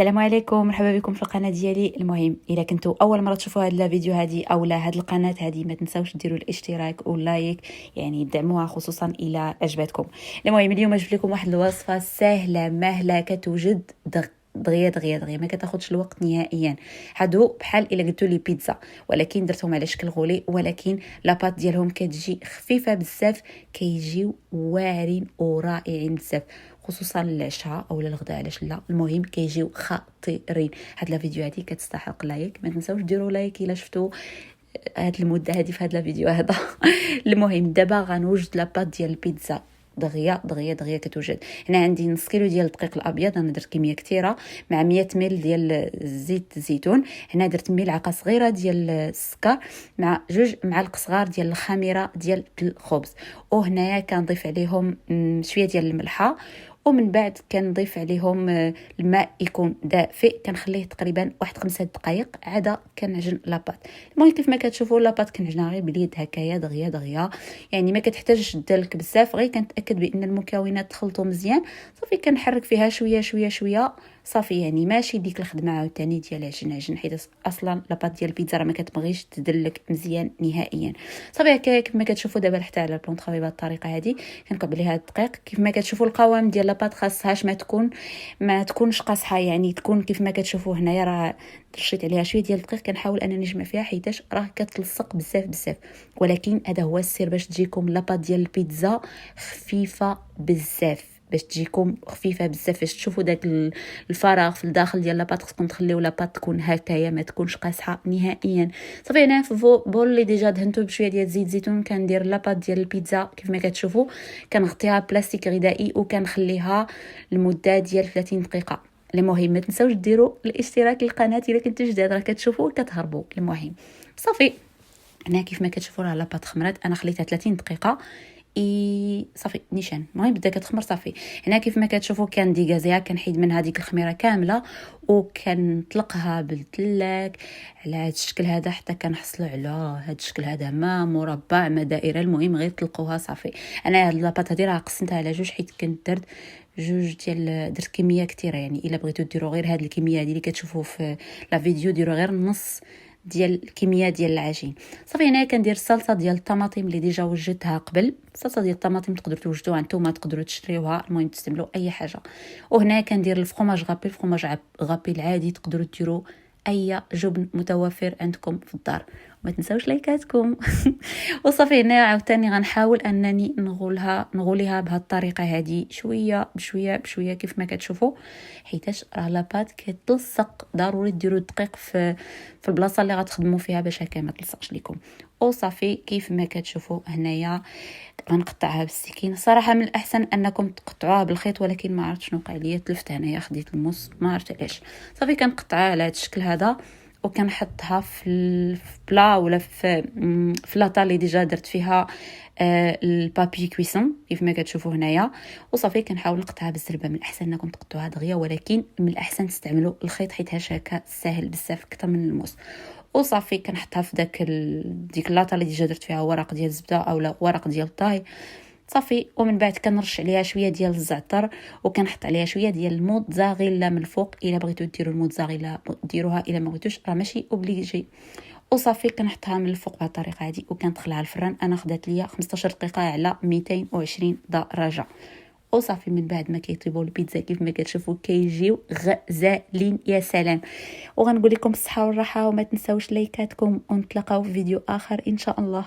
السلام عليكم، مرحبا بكم في القناه ديالي. المهم الا كنتوا اول مره تشوفوا هذا الفيديو هذه او لا هذه القناه هذه، ما تنساوش ديروا الاشتراك واللايك، يعني دعموها خصوصا الى عجبتكم. المهم اليوم جبت لكم واحد الوصفه سهله مهله كتوجد دغيا ما كتاخذش الوقت نهائيا. هادو بحال الا قلتوا لي بيتزا، ولكن درتهم على شكل غولي، ولكن لاباط ديالهم كتجي خفيفه بزاف، كيجيو واعرين ورائعين بزاف، خصوصا للعشاء او للغداء، علاش لا. المهم كيجيو خطيرين. هاد الفيديو هذه كتستحق لايك، ما تنساوش ديروا لايك الا شفتوا هاد المده هذه في هاد الفيديو هذا. المهم دابا غنوجد لاباط ديال البيتزا دغيا كتوجد. هنا عندي نص كيلو ديال الدقيق الابيض، انا درت كميه كثيره، مع 100 مل ديال زيت الزيتون. هنا درت ملعقه صغيره ديال السكر، مع 2 معالق صغار ديال الخميره ديال الخبز. وهنايا كنضيف عليهم شويه ديال الملحه، ومن بعد كنضيف عليهم الماء يكون دافئ، كنخليه تقريبا واحد 5 دقائق عاد كنعجن لاباط. المهم كيف ما كتشوفوا لاباط كنعجنها غير باليد هكايا دغيا، يعني ما كتحتاجش دالك بزاف، غير كنتاكد بان المكونات تخلطوا مزيان. صافي كنحرك فيها شويه صافي، يعني ماشي ديك الخدمه عاوتاني ديال عجن، حيت اصلا لاباط ديال البيتزا راه ما كتبغيش تدلك مزيان نهائيا. صافي هكا كيف ما كتشوفوا دابا حتى على البلون طرافي بهذه الطريقه هذه كنكب ليها الدقيق. كيف ما كتشوفوا القوام ديال لاباط خاصهاش ما تكونش قاصحه، يعني تكون كيف ما كتشوفوا هنايا راه رشيت عليها شويه ديال الدقيق. كنحاول انني نجمع فيها حيتاش راه كتلصق بزاف، ولكن هذا هو السر باش تجيكم لاباط ديال البيتزا خفيفه بزاف، باش تجيكم خفيفه بزاف، باش تشوفوا داك الفراغ في الداخل ديال لاباط. خصكم تخليو لاباط تكون هكايا، ما تكونش قاصحه نهائيا. صافي هنا في بول اللي ديجا دهنته بشويه ديال زيت زيتون، كندير لاباط ديال البيتزا كيف ما كتشوفوا، كنغطيها بلاستيك غذائي وكنخليها لمده ديال 30 دقيقه. المهم ما تنساوش ديروا الاشتراك للقناه الا كنتو جداد، راه كتشوفوا كتهربوا. المهم صافي هنا كيف ما كتشوفوا راه لاباط خمرات، انا خليتها 30 دقيقه صافي نيشان. المهم بدا كتخمر. صافي هنا كيف ما كتشوفوا كنديكازيها، كنحيد من هذيك الخميره كامله وكنطلقها بالثلاك على هذا الشكل هذا، حتى كنحصلوا على هذا الشكل هذا، ما مربع ما دائره. المهم غير طلقوها. صافي انا هاد لاباط هذه راه قسمتها على 2 حيت كنت درت 2 ديال درت كميه كثيره، يعني الا بغيتو ديروا غير هاد الكميه هذه اللي كتشوفوا في لا فيديو، ديروا غير نص ديال الكميه ديال العجين. صافي هنا كندير الصلصه ديال الطماطم اللي ديجا وجدتها قبل. الصلصه ديال الطماطم تقدروا توجدوها نتوما، تقدروا تشريوها، المهم تستعملوا اي حاجه. وهنا كندير الفرماج غابي العادي، تقدروا ديروا اي جبن متوفر عندكم في الدار. وما تنساوش لايكاتكم. وصافي هنا عاوتاني غنحاول انني نغوليها بهذه الطريقه هذه شويه بشويه كيف ما كتشوفوا، حيتاش راه لاباط كتلصق. ضروري ديروا الدقيق في البلاصه اللي غتخدموا فيها باش هكا ما تلصقش لكم. وصافي كيف ما كتشوفوا هنايا غنقطعها بالسكين. صراحه من الاحسن انكم تقطعوها بالخيط، ولكن ما عرفت شنو وقع ليا، تلفت هنايا خديت الموس ما عرفت علاش. صافي كنقطعها على هذا الشكل هذا وكنحطها في البلا ولا في لاطا اللي ديجا درت فيها البابي كويسون كيف ما كتشوفوا هنايا. وصافي كنحاول نقطعها بالزربه. من الاحسن انكم تقطعوها دغيا، ولكن من الاحسن تستعملوا الخيط حيت هكا ساهل بزاف اكثر من الموس. وصافي كنحطها في ديك اللاطه اللي ديجا درت فيها ورق ديال الزبده اولا ورق ديال الطاي. صافي ومن بعد كنرش عليها شويه ديال الزعتر، وكنحط عليها شويه ديال الموتزاريلا من الفوق. الا بغيتو ديروا الموتزاريلا ديروها، الا ما بغيتوش راه ماشي اوبليجي. وصافي كنحطها من الفوق بهذه الطريقه هذه وكندخلها الفران. انا خدات ليا 15 دقيقه على 220 درجه. وصافي من بعد ما كيطيبوا البيتزا كيف ما كتشوفوا كيجيو غزالين يا سلام. وغنقول لكم الصحه والراحه، وما تنساوش لايكاتكم، ونتلاقاو في فيديو اخر ان شاء الله.